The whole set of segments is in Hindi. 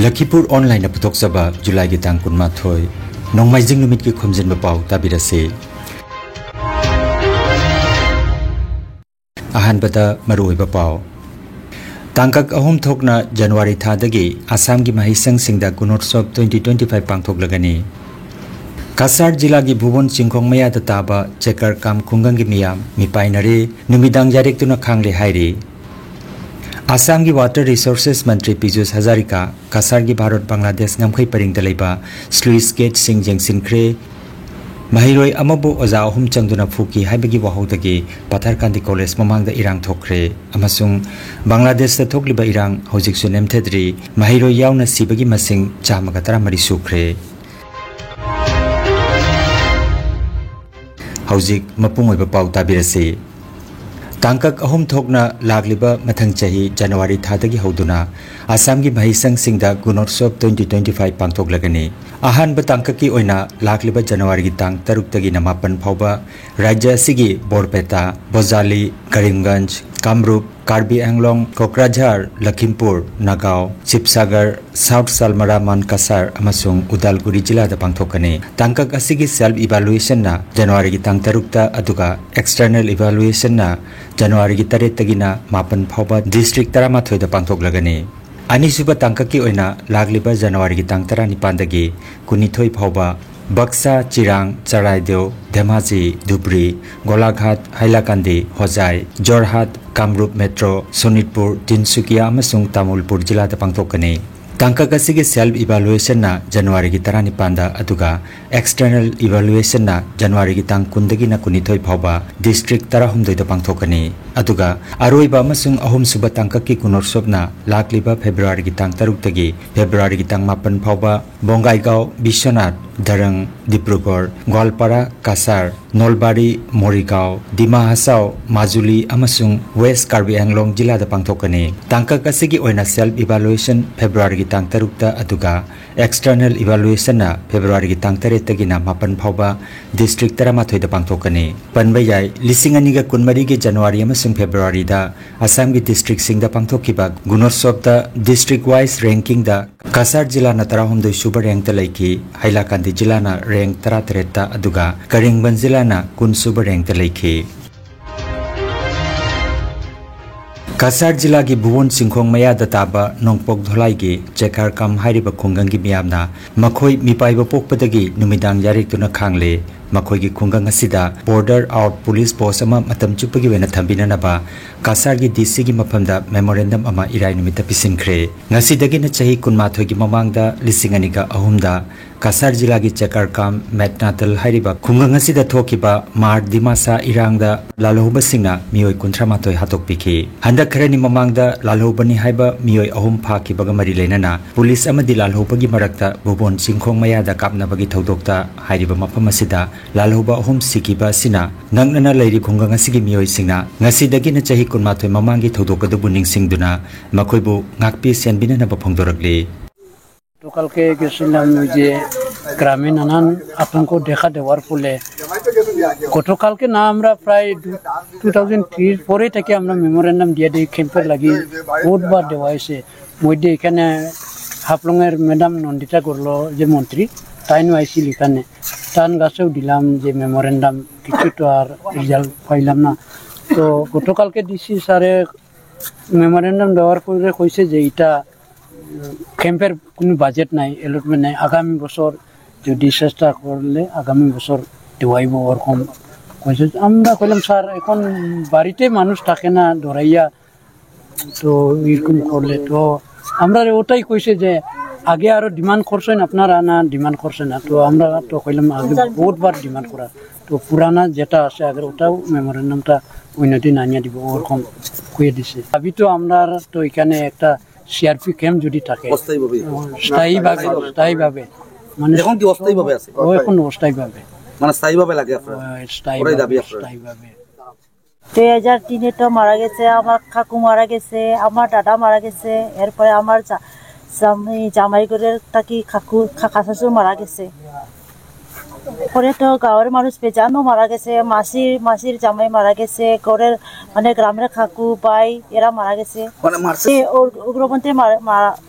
लखीपुर ऑनलाइन पुथोक्सबा जुलाई की तांग कुनमाथोय नोंमाइजिंग नुमित की खुमजिन पाव ताबिरसे अहानबदा मरुओइबा पाव तांकक अहुम थोकना जनवरी थादगी आसाम की महिसंग सिंगदा गुणोत्सव 2025 पांगथोकलगनी कासार जिला की भुवन चिंखोंग मया ताबा चेकर काम खुंगंग की मियाम मिपाइनरे नुमिदांग जारेक्तुना खांगले हाइरे आसाम की वाटर रिसोर्सेस मंत्री पीयूष हजारिका कासार की भारत बांग्लादेश नमखै परिंग लेबा स्लुइस गेट सिंह जेंसिनख्रे महिरोय अमबो ओजा अहुम चंगदुना फुकी हाइबगी वहाउदगी पथरकांदी कॉलेज ममांगदा इरांग थोखरे अमसुंग बांग्लादेश थोकलिबा इरांग हौजिकसु नेमथेद्री महिरोय यावना सिबगी मसिंग चामगा 13 सुख्रे हौजिक मपुंग ओइबा पाउ ताबिरसे तांकक अहुम थोकना लागलिबा मथंग चाही जनवरी थादगी हौदुना आसाम की महिसंग सिंगदा गुणोत्सव 2025 पांगथोकलगनी अहानबा तांकक की ओइना लागलिबा जनवरी की तांग 3 तगी 9 फावबा राज्य असिगी बोरपेटा बोजाली करीमगंज कामरूप कार्बी आंगलोंग कोकराझार लखीमपुर नगांव शिवसागर साउथ सालमरा मानकासार अमसुंग उदालगुरी जिला दा पांगथोकनी तांकक असिगी सेल्फ इवैल्यूएशन ना जनवरी की तांग 3 ता अदुगा एक्सटर्नल इवैल्यूएशन ना जनवरी की 3 तगिना 9 फावबा डिस्ट्रिक्ट 13 दा पांगथोकलगनी अनिसुबा तांकक की ओइना लागलिबा जनवरी की तांग 19 दगी 19 फावबा बक्सा चिरांग चराइदेव धेमाजी धुबरी गोलाघाट हाइलाकांदी होजाई जोरहाट कामरूप मेट्रो सोनितपुर तिनसुकिया अमसुंग तामुलपुर जिला दा पांगथोकनी तांकक असिगी सेल्फ इवैल्यूएशन ना जनवरी की 19 दा अदुगा एक्सटर्नल इवैल्यूएशन ना जनवरी की तांग 10 दगी 19 फावबा डिस्ट्रिक्ट 13 दा पांगथोकनी अदुगा अरोइबा अमसुंग अहुम सुबा तांकक की गुणोत्सव ना लागलिबा फेब्रुआरी की तांग 3 तगी फेब्रुआरी की तांग 9 फावबा बोंगाईगांव विश्वनाथ दरंग डिब्रुगढ़ गोवालपारा कासार नलबारी मोरिगांव दिमा हासाव माजुली अमसुंग वेस्ट कार्बी आंगलोंग जिला दा पांगथोकनी तांकक असिगी ओइना सेल्फ इवैल्यूएशन फेब्रुआरी की तांग 3 ता अदुगा एक्सटर्नल इवैल्यूएशन ना फेब्रुआरी की तांग 3 तगी 9 फावबा डिस्ट्रिक्ट 13 दा पांगथोकनी पनबयाई लिसिंग अनिगा 19 की जनवरी अमसुंग फेब्रुआरी दा आसाम की डिस्ट्रिक्ट सिंग दा पांगथोकिबा गुणोत्सव दा डिस्ट्रिक्ट वाइज रैंकिंग दा कासार जिला ना 13 सुबा रैंक ता लैकी हाइलाकांदी जिला ना रैंक 13 ता अदुगा करीमगंज जिला ना 9 सुबा रैंक ता लैकी कासार जिला की भुवन सिंखोंग मया ताबा नोंगपोक धोलाई की चेकार काम हाइरिबा खुंगंग की मियामना मखोई मिपाइबा पोकपदगी नुमिदांग यारिक्तुना खांगले मखोई की खुंगंग असिदा बॉर्डर आउट पुलिस पोस्ट अमा मतम चुपगी वेना थंबिननबा कासार की डीसी की मफमदा मेमोरेंडम अमा इराय नुमिता पिसिनख्रे ngasiदगी न चाही 19 की ममांगदा लिसिंग अनिगा अहुमदा कासार जिला की चेकार काम मेटनातल हाइरिबा खुंगंग असिदा थोकिबा मार दिमासा इरांगदा लालहोबा सिंगना मियोय 19 हातोकपिखि हंदक खरनी ममांगदा लालहोबनी हाइबा मियोय अहुम फाकिबगा मरि लेनना पुलिस अमदि लालहोबगी मरक्ता भुवन सिंखोंग मयादा कापनाबगी थौदोक्ता हाइरिबा मफम असिदा लालहोबा अहुम सिकिबा सिना नंगनना लैरि खुंगंग असिगी मियोय सिंगना ngasiदगी न चाही 19 ममांगी थौदोकदबु निंगसिंगदुना मखोयबु ngakpi senbinana फोंगदोरकले गतकाल के गेছিলাম যে গ্রামে নানান আতঙ্ক দেখা দেওয়ার ফলে গতকালকে না আমরা প্রায় 2003 পরে থেকে আমরা মেমোরেন্ডাম দিয়ে দিই ক্যাম্পের লাগি বহুতবার দেওয়া হয়েছে মধ্যে এখানে হাফলংয়ের ম্যাডাম নন্দিতা করলো যে মন্ত্রী তাইনো আইছিল এখানে টান গাছেও দিলাম যে মেমোরেন্ডাম কিছু তো আর রেজাল্ট পাইলাম না তো গতকালকে ডিসি স্যারে মেমোরেন্ডাম দেওয়ার পরে কইছে যে এটা ক্যাম্পের কোনো বাজেট নাই এলটমেন্ট নাই আগামী বছর যদি চেষ্টা করলে আগামী বছর দেওয়াইব ওরকম কইছে আমরা কইলাম স্যার এখন বাড়িতে মানুষ থাকে না ধরাইয়া তো এরকম করলে তো আমরা ওটাই কইছে যে আগে আরো ডিমান্ড করছেন আপনারা না ডিমান্ড করছেন না তো আমরা তো কইলাম আগে বহুতবার ডিমান্ড করা তো পুরানা যেটা আছে আগে ওটাও মেমোরেন্ডামটা উন্নতি নানিয়ে দিব ওরকম কইয়ে দিছে আমি তো আমরা তো এখানে একটা সিআরপি ক্যাম্প যদি থাকে স্থায়ীভাবে মানে এখন কি অস্থায়ীভাবে আছে ও এখন অস্থায়ীভাবে মানে স্থায়ীভাবে লাগে আপনারা স্থায়ীভাবে 2003 তো মারা গেছে আমার কাকু মারা গেছে আমার দাদা মারা গেছে এরপরে আমার জামাই করে তাকি কাকা শাশুড়ি মারা গেছে পরে তো গাঁয়ের মানুষ বেজানো মারা গেছে, মাসির জামাই মারা গেছে, ঘরের মানে গ্রামের কাকু ভাই এরা মারা গেছে, মানে মারছে উগ্রপন্থী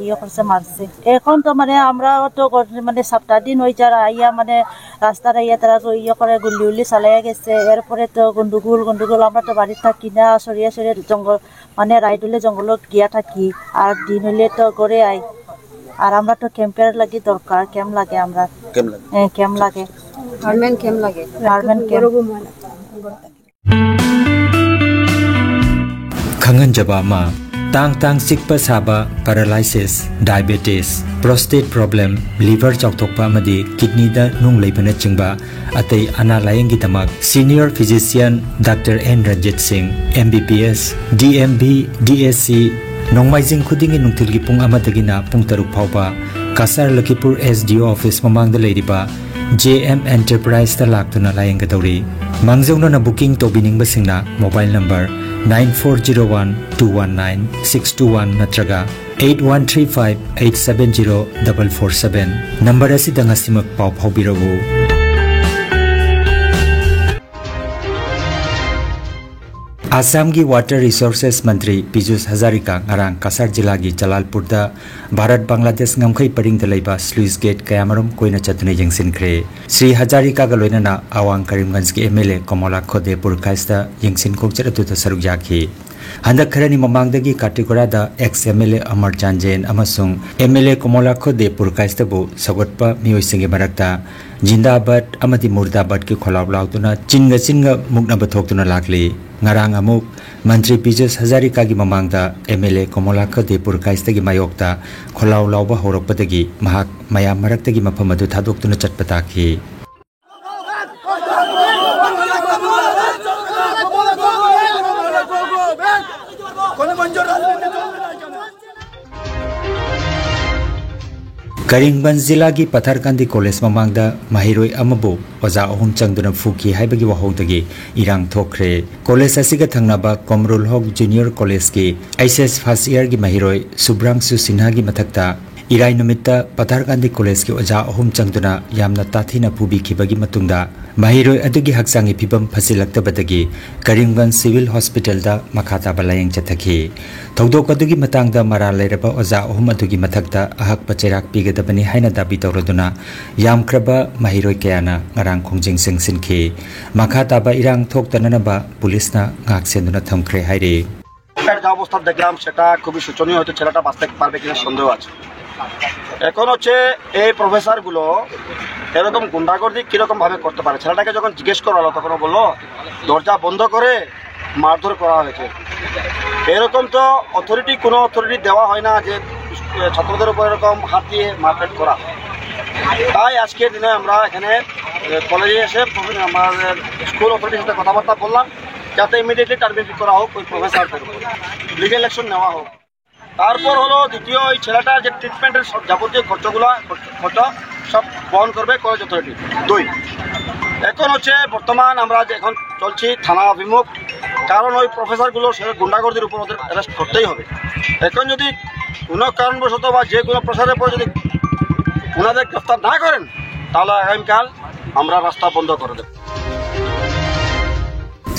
ইয়ে করছে, মারছে। এখন তো মানে আমরা তো মানে সপ্তাহ দিন হয়ে যারা আইয়া মানে রাস্তার আইয়া তারা ইয়ে করে গুলি চালাইয়া গেছে। এরপরে তো গন্ডগোল আমরা তো বাড়িতে থাকি না, সরিয়ে জঙ্গল মানে রাইডলে জঙ্গলত গিয়া থাকি, আর দিন হইলে তো করে আই। আর আমরা তো ক্যাম্পের লাগি দরকার, ক্যাম্প লাগে, আমরা ক্যাম্প লাগে, আর্মেন ক্যাম্প লাগে, আর্মেন camp. Khanganjaba ma tang sikpa saba paralysis, diabetes, prostate problem, liver chawthokpa amadi kidney da nung leibana chingba atai ana layeng gi tamak senior physician Dr. N Ranjit Singh MBBS DMB DSC nongmaijing khudingi nungthilgi pung amadagina pung taruk phawba Kasar Lakipur SDO office mamangda leiriba JM Enterprise ta laktuna layeng ga tawri mangjauna na booking to bining basingna mobile number 9401219621 natraga 8135870447 number asida ngasimak paw phawbirawu. Assam की वाटर रिसोर्सेस मंत्री पीयूष हजारिका ngarang Kasar जिला की जलालपुर दा Bharat Bangladesh ngamkhai paring da leiba sluice gate kayamarum koina chatune yengsinkhre Sri Hazarika ga loinana Awang Karimganj ki MLA Komala Khode Purkaista yengsin kokcharatu ta saruk yakhi handak kharani mamangdagi Katigora da ex MLA Amar Janjen amasung MLA Komala Khode Purkaista bu sagotpa mioisinge marakta Jindabad amadi Murdabad ki kholaw lautuna chinga mukna bathoktuna lakli ngarang amuk Mantri Piyush Hazarika gi mamangda MLA Komala Khode Purkaista gi mayokta kholaw lawba horokpadagi mahak mayam maraktagi mafam adu thadoktuna chatpataki Karimganj जिला की पथरकांदी कॉलेज ममांगदा महिरोय अमबो ओजा अहुम चंगदुना फुकी हाइबगी वहोदगी इरांग थोखरे कॉलेज असिगा थंगनाबा कोमरुल हक जूनियर कॉलेज की एसएस फर्स्ट ईयर की महिरोय सुब्रांशु सिन्हा की मथक्ता इराय नुमित्ता पथरकांदी कॉलेज की ओजा अहुम चंगदुना यामना ताथीना फुबीखिबगी मतुंगदा महिरोय अदुगी हक्सांगी फिबम फसिलक्तबदगी करीमगंज सिविल हॉस्पिटल दा मखाता बलायंग चथखी थौदोक अदुगी मतंगदा मरा लेरबा ओजा अहुम अदुगी मथक्ता अहक पचेराक पिगदबनी हाइना दाबी तौरदुना यामख्रबा महिरोय कयाना ngarang khongjing singsinखी मखाताबा इरांग थोक्तननबा पुलिसना ngaksenuna thamkhre haire যে অবস্থা দেখলাম সেটা খুবই শোচনীয়, হয়তো ছেলেটা বাঁচতে পারবে কিনা সন্দেহ আছে। এখন হচ্ছে এই প্রফেসরগুলো এরকম গুন্ডাগর্দি কিরকম ভাবে করতে পারে। ছেলেটাকে যখন জিজ্ঞেস করা হলো তখন বললো দরজা বন্ধ করে মারধর করা হয়েছে। এরকম তো কোনো অথরিটি দেওয়া হয় না যে ছাত্রদের উপর এরকম হাত দিয়ে মারপিট করা। তাই আজকের দিনে আমরা এখানে কলেজে এসে আমাদের স্কুল অথরিটির সাথে কথাবার্তা বললাম যাতে ইমিডিয়েটলি টার্মিনেট করা হোক ওই প্রফেসরদের উপর, লিগ্যাল অ্যাকশন নেওয়া হোক। তারপর হলো দ্বিতীয়, ওই ছেলেটার যে ট্রিটমেন্টের সব যাবতীয় খরচা সব বহন করবে কলেজ অথরিটি। 2 এখন হচ্ছে বর্তমান আমরা যে এখন চলছি থানা অভিমুখ, কারণ ওই প্রফেসরগুলো সে গুন্ডাগর্দির উপর ওদের অ্যারেস্ট করতেই হবে। এখন যদি কোনো কারণবশত বা যে কোনো প্রসারের পর যদি ওনাদের গ্রেফতার না করেন তাহলে আগামীকাল আমরা রাস্তা বন্ধ করে দেব।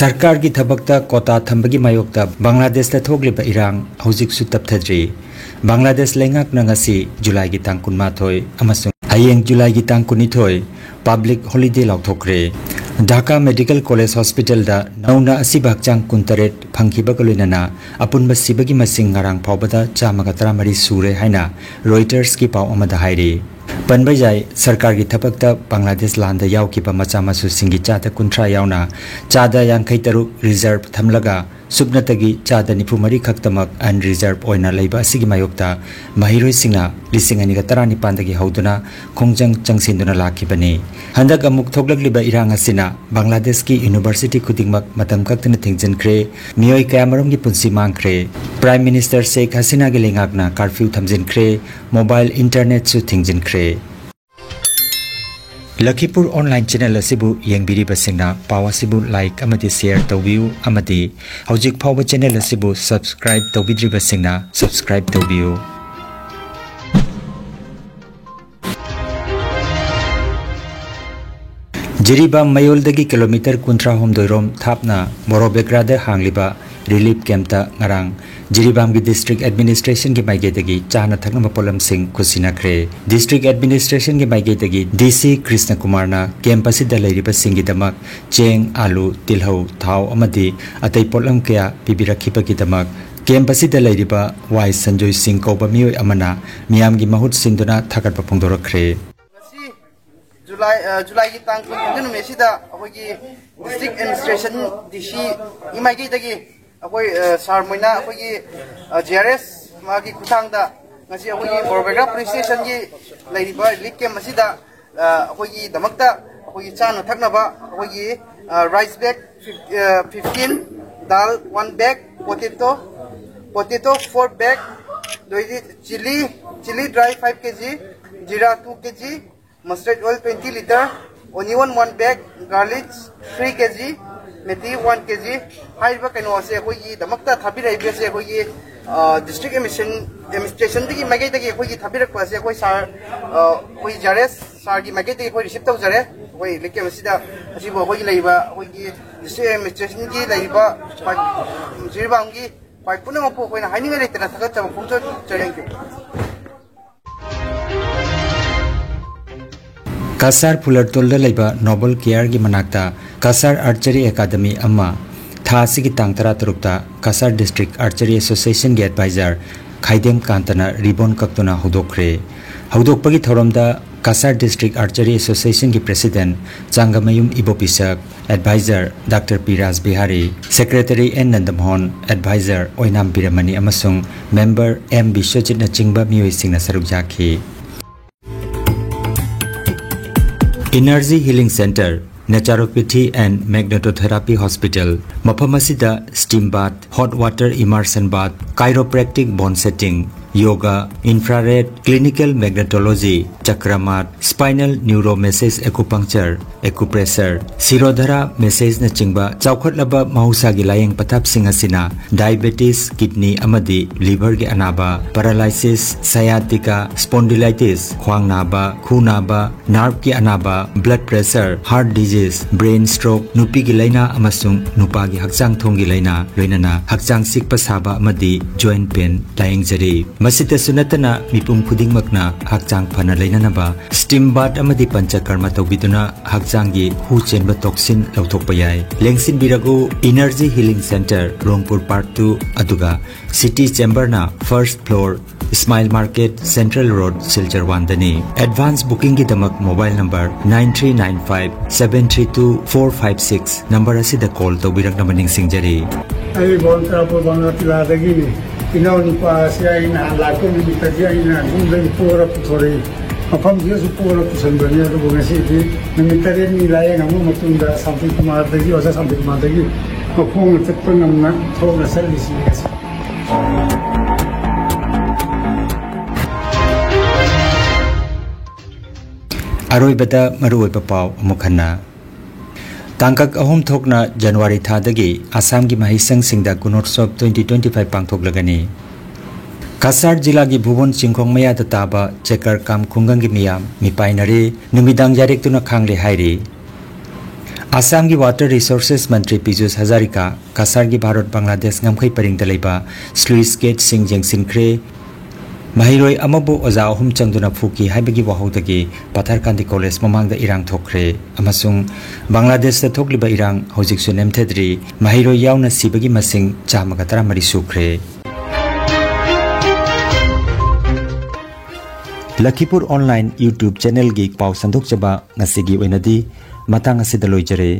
सरकार की थबकता कोता थंबगी मायोक्ता बांग्लादेश थोगलिबा इरांग हौजिकसु तपथद्री बांग्लादेश लेंगाक नंगासी जुलाई की तांग 28 अमसुंग हयेंग जुलाई की तांग 29 पब्लिक हॉलिडे लाउथोखरे ढाका मेडिकल कॉलेज हॉस्पिटल दा नौना असिबा हक्चांग 29 फंखिबा लोइनाना अपुनबा सिबगी मसिंग ngarang फावबदा 113 सुरे हाइना रॉयटर्स की पाव अमदा हाइरे पनबा जाय सरकार की थपकता बांग्लादेश लांदा यावकिबा मचा मसु सिंगी चादा 30 यावना चादा 53 रिजर्व थमलगा सुबनतगी चादा 94 खक्तमक अनरिजर्व ओइना लैबा सिगी मायोक्ता महिरोय सिंगना 2019 दगी हौदुना खोंजंग चंगसिंदुना लाखिबनी हंदक अमुक थोगलगलिबा इरांग असिना बांग्लादेश की यूनिवर्सिटी खुदिंगमक मतम कक्तना थिंगजनख्रे मियोय कयामरम की पुंसी मांगख्रे प्राइम मिनिस्टर शेख हसीना के लेंगाकना कर्फ्यू थमजिनख्रे मोबाइल इंटरनेट सु थिंगजिनख्रे लखीपुर ऑनलाइन चैनल असिबु येंगबिरिबसिंगना पावासिबु लाइक अमदि शेयर तौबियु अमदि हौजिक फावबा चैनल असिबु सब्सक्राइब तौबिद्रिबसिंगना सब्सक्राइब तौबियु। जिरीबाम मयोलदगी किलोमीटर 13 रोम थापना मोरोबेग्राद हांगलिबा रिलीफ कैंपता ngarang जिरीबाम की डिस्ट्रिक्ट एडमिनिस्ट्रेशन की माइगेदगी चाना थकनम पोलम सिंह खुसिनाख्रे डिस्ट्रिक्ट एडमिनिस्ट्रेशन की माइगेदगी डीसी कृष्ण कुमारना कैंप असिदा लेरिबा सिंगिदमक चेंग आलू तिलहौ थाव अमदी अतै पोलम कया पिबिरखिबगीदमक कैंप असिदा लेरिबा वाई संजोय सिंह कौबा मियोय अमना मियाम की महुत सिंदुना थकटपा फोंदोरख्रे जुलाई की तांग कुन मेसिदा अखोगी डिस्ट्रिक्ट एडमिनिस्ट्रेशन डीसी इमाइगी तगी अखोई सार मोइना अखोगी जीआरएस मागी खुथांगदा ngasi अखोगी बोरबेग्रा पुलिस स्टेशन की लेरिबा रिलीफ कैंप मसिदा अखोगी दमकता अखोगी चाना थकनबा अखोगी राइस बैग 15 दाल 1 बैग पोटैटो 4 बैग दोइदी चिली ड्राई 5 kg जीरा 2 kg mustard oil 20 liter, onion 1 bag, garlic 3 kg, methi 1 kg. Haiba kaino ase khoi damakta thabira ibe ase khoi district administration digi magai dagi khoi thabira ko ase khoi sar khoi jares sar gi magai dagi khoi receive tau jare khoi lekke masida asibo khoi laiba khoi district administration gi laiba jirba ngi pai punama po khoi na haini ngai tena thagat ta khumcho chareng Kasar फुलरतोल लेबा नोबल केयर की मनाक्ता कासार आर्चरी एकेडमी अम्मा थासी की तांग तरा तरुक्ता कासार डिस्ट्रिक्ट आर्चरी एसोसिएशन के एडवाइजर खाइदेम कांतना रिबन कक्तुना हुदोख्रे हुदोकपगी थौरमदा कासार डिस्ट्रिक्ट आर्चरी एसोसिएशन की president Changmayum Ibopishak adviser doctor Piraj Bihari secretary N Nandamohan adviser Oinam Birmani अमसुंग मेंबर एम विश्वजित चिंगबा मियोइसिंगना सरुक जाखी Energy Healing Center, Naturopathy and Magnetotherapy Hospital, Mapamasida Steam Bath, Hot Water Immersion Bath, Chiropractic Bone Setting, Yoga, Infrared, Clinical Magnetology, Chakramat, Spinal Neuro Massage Acupuncture, Acupressure, Sirodhara Massage na chingba, Chaukatlaba Mahusagi Layang Patap Singasina, Diabetes, Kidney Amadi, Liver ge Anaba, Paralysis, Sciatica, Spondylitis, Khwang Naba, Khu Naba, Nerve ki Anaba, Blood Pressure, Heart Disease, Brain Stroke, Nupi gi Laina amasung Nupa gi Hakchang Thong gi Laina, Loinana, Hakchang Sikpa Saba Amadi, Joint Pain, Layang Jari. मसिते सुनतना मिपुम खुदिंगमकना हकचांग फना लेननबा स्टीम बाथ अमदि पंचकर्मा तौबिदुना हकचांगी हु चेनबा टॉक्सिन लौथोकपा याय लेंसिन बिरगु Energy Healing Centre Rongpur part 2 अदुगा सिटी चेंबरना first floor smile market central road Silchar 1 दनी एडवांस बुकिंग की दमक मोबाइल नंबर 9395732456 नंबर असिदा कॉल तौबिरकना निंगसिंगजरी आई बोलता बोलना तिलादगी Inaw ni pa siya ina alako ni bitagya ina gunda ni pura putori apam dia su pura pusan bani ado bunga si di nimitare ni laye ngamu matunda sampai kumar dagi osa sampai kumar dagi apong tepan namna thong asal di sini aroi bada maroi papau mukhanna Tangkak ahum thokna January thadagi Assam ki mahisang singda Gunotsop 2025 pangthoklagani Kasar jila ki Bhuban Chingkhong maya taba chekar kam khungang ki miyam mipainare numidang jarek tuna khangle hairi Assam ki Water Resources Mantri Piyush Hazarika Kasar ki Bharat Bangladesh ngamkhai paring dalaiba sluice gate singjeng sinkre Mahiroi amabu oza ahum changduna phuki haibagi wahodagi Patharkandi College mamangda irang thokre amasung Bangladesh ta thokliba irang hojik su nemthedri Mahiroi yauna sibagi masing chamaga 13 sukre Lakipur Online YouTube channel gi pau sandok chaba ngasigi oinadi matang asidaloi jare